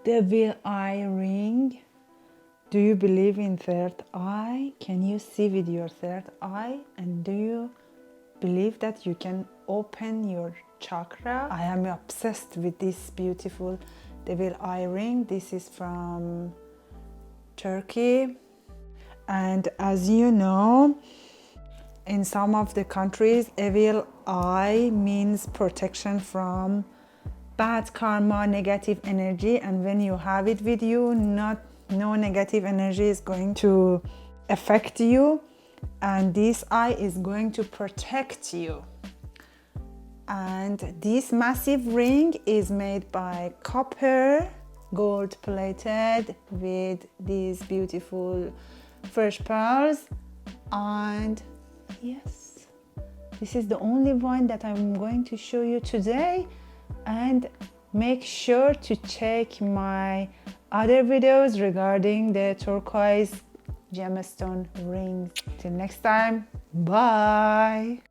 Devil eye ring. Do you believe in third eye? Can you see with your third eye? And do you believe that you can open your chakra? I am obsessed with this beautiful devil eye ring. This is from Turkey. And as you know, in some of the countries, evil eye means protection from bad karma, negative energy, and when you have it with you, no negative energy is going to affect you, and this eye is going to protect you. And this massive ring is made by copper, gold plated with these beautiful fresh pearls. And yes, this is the only one that I'm going to show you today. And make sure to check my other videos regarding the turquoise gemstone rings. Till next time, bye.